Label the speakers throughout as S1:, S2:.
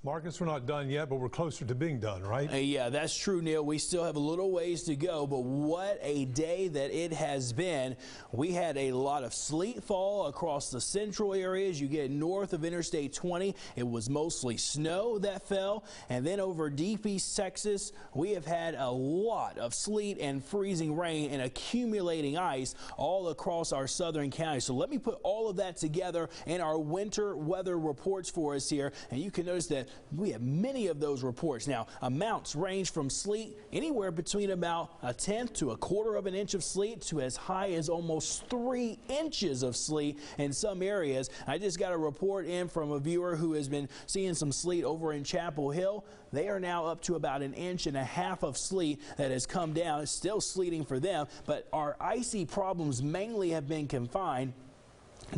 S1: Marcus, we're not done yet, but we're closer to being done, right?
S2: Yeah, that's true, Neil. We still have a little ways to go, but what a day that it has been. We had a lot of sleet fall across the central areas. You get north of Interstate 20, it was mostly snow that fell. And then over deep East Texas, we have had a lot of sleet and freezing rain and accumulating ice all across our southern counties. So let me put all of that together in our winter weather reports for us here. And you can notice that we have many of those reports. Now, amounts range from sleet anywhere between about 1/10 to 1/4 of an inch of sleet to as high as almost 3 inches of sleet in some areas. I just got a report in from a viewer who has been seeing some sleet over in Chapel Hill. They are now up to about 1.5 inches of sleet that has come down. It's still sleeting for them, but our icy problems mainly have been confined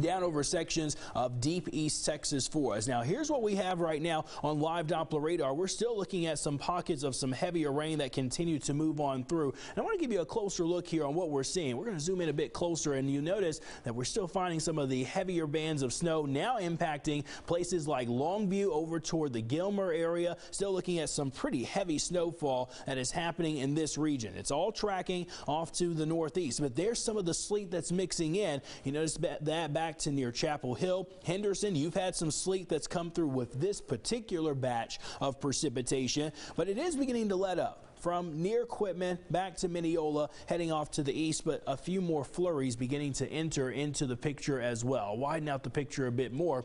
S2: down over sections of deep East Texas for us. Now, here's what we have right now on live Doppler radar. We're still looking at some pockets of some heavier rain that continue to move on through. And I want to give you a closer look here on what we're seeing. We're going to zoom in a bit closer, and you notice that we're still finding some of the heavier bands of snow now impacting places like Longview over toward the Gilmer area. Still looking at some pretty heavy snowfall that is happening in this region. It's all tracking off to the northeast, but there's some of the sleet that's mixing in. You notice that back to near Chapel Hill. Henderson, you've had some sleet that's come through with this particular batch of precipitation, but it is beginning to let up from near Quitman back to Mineola, heading off to the east, but a few more flurries beginning to enter into the picture as well. Widen out the picture a bit more.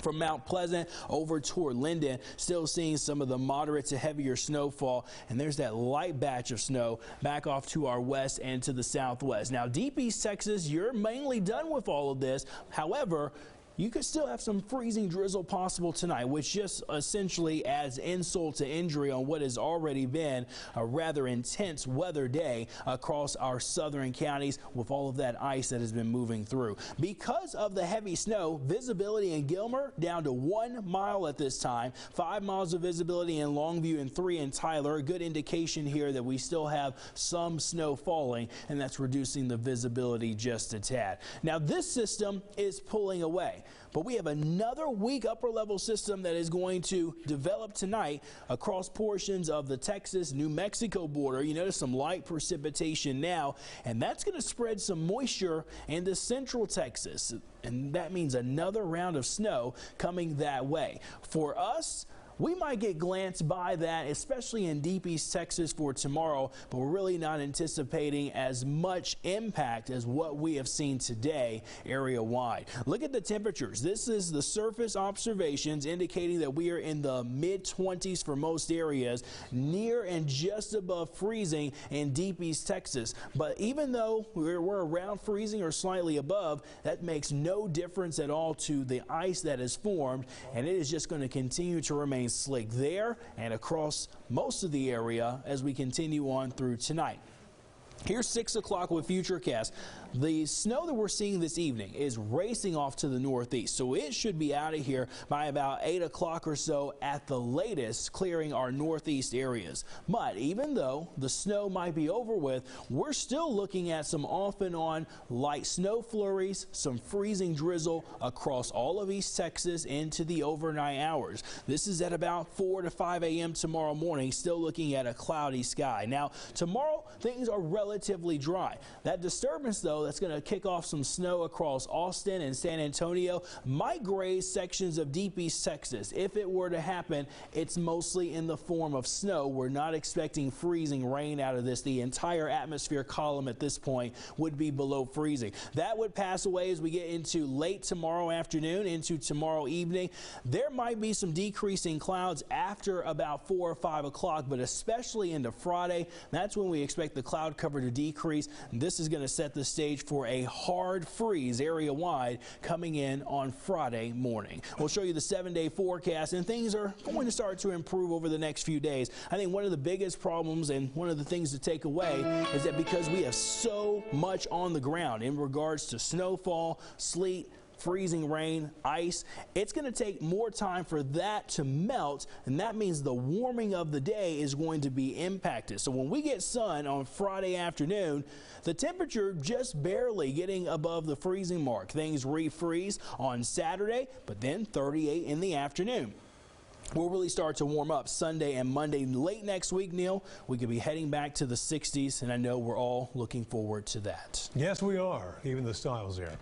S2: From Mount Pleasant over toward Linden, still seeing some of the moderate to heavier snowfall, and there's that light batch of snow back off to our west and to the southwest. Now, deep East Texas, you're mainly done with all of this. However, you could still have some freezing drizzle possible tonight, which just essentially adds insult to injury on what has already been a rather intense weather day across our southern counties with all of that ice that has been moving through. Because of the heavy snow, visibility in Gilmer down to 1 mile at this time, 5 miles of visibility in Longview and 3 in Tyler. A good indication here that we still have some snow falling, and that's reducing the visibility just a tad. Now, this system is pulling away, but we have another weak upper level system that is going to develop tonight across portions of the Texas-New Mexico border. You notice some light precipitation now, and that's going to spread some moisture into central Texas, and that means another round of snow coming that way. For us, we might get glanced by that, especially in deep East Texas for tomorrow, but we're really not anticipating as much impact as what we have seen today area-wide. Look at the temperatures. This is the surface observations indicating that we are in the mid-20s for most areas, near and just above freezing in deep East Texas. But even though we're around freezing or slightly above, that makes no difference at all to the ice that is formed, and it is just going to continue to remain slick there and across most of the area as we continue on through tonight. Here's 6 o'clock with FUTURECAST. The snow that we're seeing this evening is racing off to the northeast, so it should be out of here by about 8 o'clock or so at the latest, clearing our northeast areas. But even though the snow might be over with, we're still looking at some off and on light snow flurries, some freezing drizzle across all of East Texas into the overnight hours. This is at about 4 to 5 a.m. tomorrow morning, still looking at a cloudy sky. Now, tomorrow things are relatively dry. That disturbance, though, that's going to kick off some snow across Austin and San Antonio, might graze sections of deep East Texas. If it were to happen, it's mostly in the form of snow. We're not expecting freezing rain out of this. The entire atmosphere column at this point would be below freezing. That would pass away as we get into late tomorrow afternoon into tomorrow evening. There might be some decreasing clouds after about 4 or 5 o'clock, but especially into Friday, that's when we expect the cloud cover to decrease. This is going to set the stage for a hard freeze area-wide coming in on Friday morning. We'll show you the 7-day forecast, and things are going to start to improve over the next few days. I think one of the biggest problems and one of the things to take away is that because we have so much on the ground in regards to snowfall, sleet, freezing rain, ice, it's going to take more time for that to melt, and that means the warming of the day is going to be impacted. So when we get sun on Friday afternoon, the temperature just barely getting above the freezing mark. Things refreeze on Saturday, but then 38 in the afternoon. We'll really start to warm up Sunday and Monday. Late next week, Neil, we could be heading back to the 60s, and I know we're all looking forward to that.
S1: Yes, we are. Even the styles here.